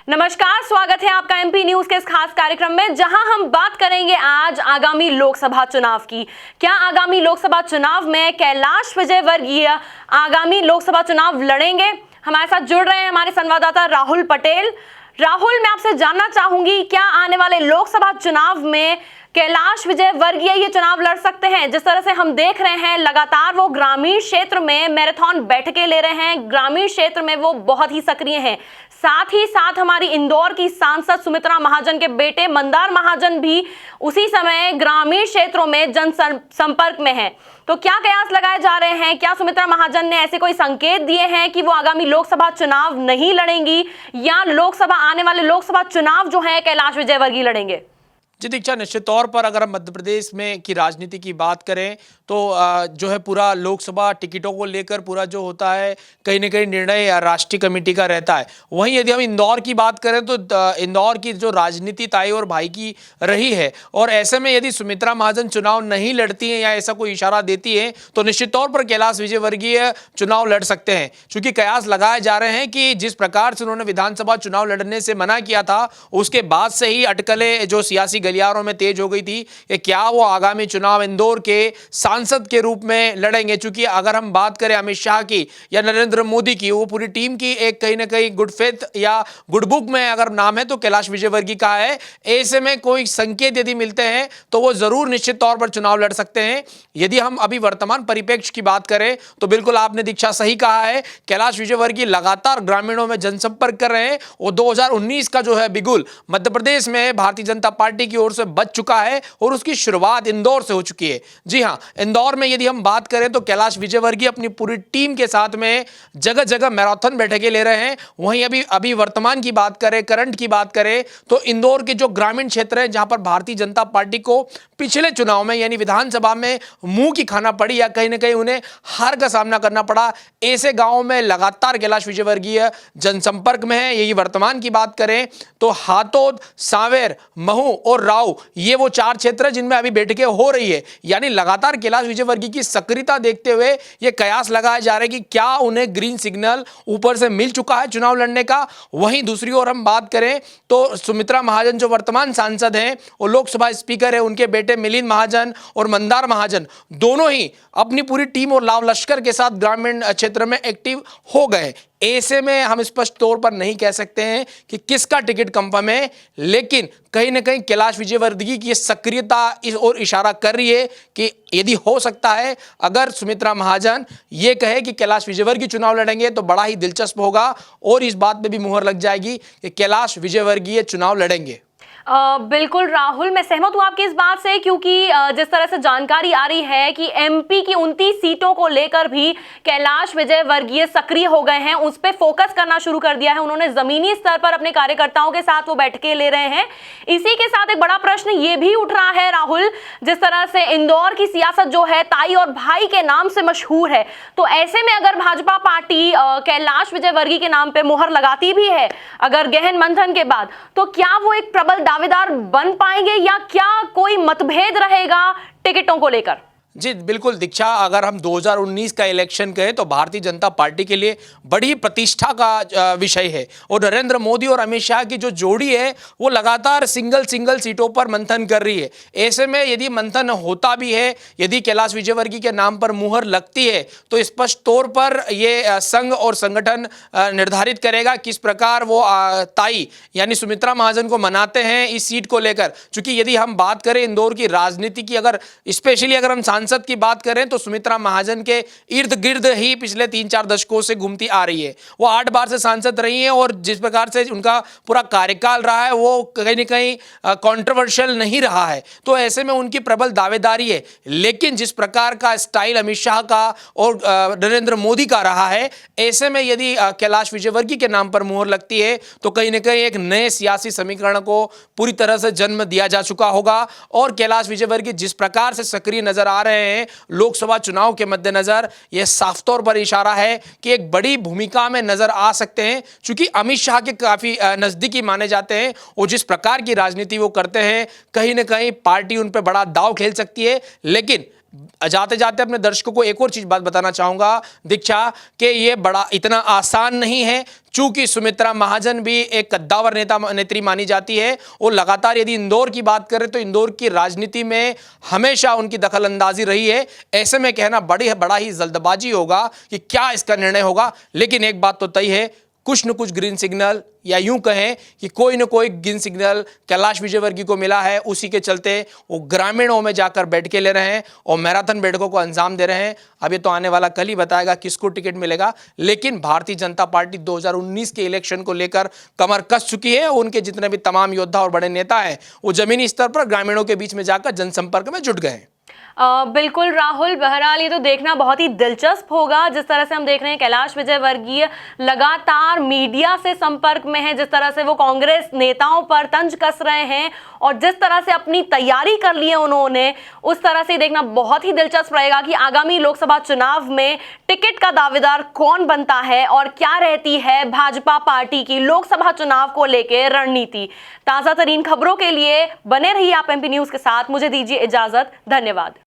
नमस्कार, स्वागत है आपका एमपी न्यूज के इस खास कार्यक्रम में, जहां हम बात करेंगे आज आगामी लोकसभा चुनाव की। क्या आगामी लोकसभा चुनाव में कैलाश विजयवर्गीय आगामी लोकसभा चुनाव लड़ेंगे? हमारे साथ जुड़ रहे हैं हमारे संवाददाता राहुल पटेल। राहुल, मैं आपसे जानना चाहूंगी, क्या आने वाले लोकसभा चुनाव में कैलाश विजयवर्गीय ये चुनाव लड़ सकते हैं? जिस तरह से हम देख रहे हैं, लगातार वो ग्रामीण क्षेत्र में मैराथन बैठकें ले रहे हैं, ग्रामीण क्षेत्र में वो बहुत ही सक्रिय हैं। साथ ही साथ हमारी इंदौर की सांसद सुमित्रा महाजन के बेटे मंदार महाजन भी उसी समय ग्रामीण क्षेत्रों में जनसंपर्क में हैं। तो क्या कयास लगाए जा रहे हैं? क्या सुमित्रा महाजन ने ऐसे कोई संकेत दिए हैं कि वो आगामी लोकसभा चुनाव नहीं लड़ेंगी, या आने वाले लोकसभा चुनाव जो है कैलाश विजयवर्गीय लड़ेंगे? जी दीक्षा, निश्चित तौर पर अगर हम मध्य प्रदेश में की राजनीति की बात करें तो जो है पूरा लोकसभा टिकटों को लेकर पूरा जो होता है कहीं ना कहीं निर्णय राष्ट्रीय कमेटी का रहता है। वहीं यदि हम इंदौर की बात करें तो इंदौर की जो राजनीति ताई और भाई की रही है, और ऐसे में यदि सुमित्रा महाजन चुनाव नहीं लड़ती हैं या ऐसा कोई इशारा देती है तो निश्चित तौर पर कैलाश विजयवर्गीय चुनाव लड़ सकते हैं। चूंकि कयास लगाए जा रहे हैं कि जिस प्रकार से उन्होंने विधानसभा चुनाव लड़ने से मना किया था, उसके बाद से ही अटकलें जो सियासी गलियारों में तेज हो गई थी कि क्या वो आगामी चुनाव इंदौर के सांसद के रूप में लड़ेंगे। चूंकि अगर हम बात करें अमित शाह की या नरेंद्र मोदी की, वो पूरी टीम की एक कहीं ना कहीं गुड फेथ या गुड बुक में अगर नाम है तो कैलाश विजयवर्गीय का है। ऐसे में कोई संकेत यदि मिलते हैं तो वो जरूर निश्चित तौर पर चुनाव लड़ सकते हैं। यदि हम अभी वर्तमान परिप्रेक्ष्य की बात करें तो बिल्कुल आपने दीक्षा सही कहा है, कैलाश विजयवर्गीय लगातार ग्रामीणों में जनसंपर्क कर रहे हैं। और 2019 का जो है बिगुल मध्य प्रदेश में भारतीय जनता पार्टी की ओर से बच चुका है और उसकी शुरुआत इंदौर से हो चुकी है। जी हां, इंदौर में यदि हम बात करें तो कैलाश विजयवर्गीय अपनी पूरी टीम के साथ में जगह जगह मैराथन बैठकें ले रहे हैं। वहीं अभी वर्तमान की बात करें, करंट की बात करें तो इंदौर के जो ग्रामीण क्षेत्र है, जहां पर भारतीय जनता पार्टी को पिछले चुनाव में यानी विधानसभा में मुंह की खाना पड़ी या कहीं ना कहीं उन्हें हार का सामना करना पड़ा, ऐसे गांवों में लगातार कैलाश विजयवर्गीय जनसंपर्क में है। यही वर्तमान की बात करें तो हातोद, सांवेर, महू और राव, ये वो चार क्षेत्र हैं जिनमें अभी बैठकें हो रही है। यानी लगातार कैलाश विजयवर्गीय की सक्रियता देखते हुए ये कयास लगाए जा रहे हैं कि क्या उन्हें ग्रीन सिग्नल ऊपर से मिल चुका है चुनाव लड़ने का। वहीं दूसरी ओर हम बात करें तो सुमित्रा महाजन जो वर्तमान सांसद हैं और लोकसभा स्पीकर है, उनके बेटे मिलिंद महाजन और मंदार महाजन दोनों ही अपनी पूरी टीम और लाव लश्कर के साथ ग्रामीण क्षेत्र में एक्टिव हो गए। ऐसे में हम स्पष्ट तौर पर नहीं कह सकते हैं कि किसका टिकट कंफर्म है, लेकिन कहीं ना कहीं कैलाश विजयवर्गीय की सक्रियता इस ओर इशारा कर रही है कि यदि हो सकता है अगर सुमित्रा महाजन ये कहे कि कैलाश विजयवर्गीय चुनाव लड़ेंगे तो बड़ा ही दिलचस्प होगा और इस बात पे भी मुहर लग जाएगी कि कैलाश विजयवर्गीय चुनाव लड़ेंगे। बिल्कुल राहुल, मैं सहमत हूं आपकी इस बात से, क्योंकि जिस तरह से जानकारी आ रही है कि एमपी की 29 सीटों को लेकर भी कैलाश विजयवर्गीय सक्रिय हो गए हैं, उस पर फोकस करना शुरू कर दिया है उन्होंने। जमीनी स्तर पर अपने कार्यकर्ताओं के साथ वो बैठकें ले रहे हैं। इसी के साथ एक बड़ा प्रश्न ये भी उठ रहा है राहुल, जिस तरह से इंदौर की सियासत जो है ताई और भाई के नाम से मशहूर है, तो ऐसे में अगर भाजपा पार्टी कैलाश विजयवर्गीय के नाम पर मुहर लगाती भी है अगर गहन मंथन के बाद, तो क्या वो एक प्रबल दावेदार बन पाएंगे या क्या कोई मतभेद रहेगा टिकटों को लेकर? जी बिल्कुल दीक्षा, अगर हम 2019 का इलेक्शन कहें तो भारतीय जनता पार्टी के लिए बड़ी प्रतिष्ठा का विषय है और नरेंद्र मोदी और अमित शाह की जो जोड़ी है वो लगातार सिंगल सीटों पर मंथन कर रही है। ऐसे में यदि मंथन होता भी है, यदि कैलाश विजयवर्गीय के नाम पर मुहर लगती है तो स्पष्ट तौर पर ये संघ और संगठन निर्धारित करेगा किस प्रकार वो ताई यानी सुमित्रा महाजन को मनाते हैं इस सीट को लेकर। चूंकि यदि हम बात करें इंदौर की राजनीति की, अगर स्पेशली अगर हम सांसद की बात करें तो सुमित्रा महाजन के इर्द गिर्द ही पिछले 3-4 दशकों से घूमती आ रही है। वो 8 बार से सांसद रही हैं और जिस प्रकार से उनका पूरा कार्यकाल रहा है वो कहीं न कहीं कंट्रोवर्शियल नहीं रहा है। तो ऐसे में उनकी प्रबल दावेदारी है, लेकिन जिस प्रकार का स्टाइल अमित शाह का और नरेंद्र मोदी का रहा है, ऐसे में यदि कैलाश विजयवर्गीय के नाम पर मुहर लगती है तो कहीं न कहीं एक नए सियासी समीकरण को पूरी तरह से जन्म दिया जा चुका होगा। और कैलाश विजयवर्गीय जिस प्रकार से सक्रिय नजर आ रहे हैं लोकसभा चुनाव के मद्देनजर, यह साफ तौर पर इशारा है कि एक बड़ी भूमिका में नजर आ सकते हैं। चूंकि अमित शाह के काफी नजदीकी माने जाते हैं और जिस प्रकार की राजनीति वो करते हैं, कहीं ना कहीं पार्टी उन पर बड़ा दांव खेल सकती है। लेकिन जाते जाते अपने दर्शकों को एक और चीज बात बताना चाहूंगा दीक्षा, कि ये बड़ा इतना आसान नहीं है। चूंकि सुमित्रा महाजन भी एक कद्दावर नेत्री मानी जाती है और लगातार यदि इंदौर की बात करें तो इंदौर की राजनीति में हमेशा उनकी दखल अंदाजी रही है। ऐसे में कहना बड़ा ही जल्दबाजी होगा कि क्या इसका निर्णय होगा। लेकिन एक बात तो तय है, कुछ न कुछ ग्रीन सिग्नल, या यूं कहें कि कोई न कोई ग्रीन सिग्नल कैलाश विजयवर्गीय को मिला है। उसी के चलते वो ग्रामीणों में जाकर बैठकें ले रहे हैं और मैराथन बैठकों को अंजाम दे रहे हैं। अब ये तो आने वाला कल ही बताएगा किसको टिकट मिलेगा। लेकिन भारतीय जनता पार्टी 2019 के इलेक्शन को लेकर कमर कस चुकी है। उनके जितने भी तमाम योद्धा और बड़े नेता हैं वो जमीनी स्तर पर ग्रामीणों के बीच में जाकर जनसंपर्क में जुट गए हैं। बिल्कुल राहुल, बहरहाल ये तो देखना बहुत ही दिलचस्प होगा। जिस तरह से हम देख रहे हैं कैलाश विजयवर्गीय लगातार मीडिया से संपर्क में है, जिस तरह से वो कांग्रेस नेताओं पर तंज कस रहे हैं और जिस तरह से अपनी तैयारी कर ली है उन्होंने, उस तरह से देखना बहुत ही दिलचस्प रहेगा कि आगामी लोकसभा चुनाव में टिकट का दावेदार कौन बनता है और क्या रहती है भाजपा पार्टी की लोकसभा चुनाव को लेकर रणनीति। ताजा तरीन खबरों के लिए बने रहिए आप एमपी न्यूज के साथ। मुझे दीजिए इजाजत, धन्यवाद।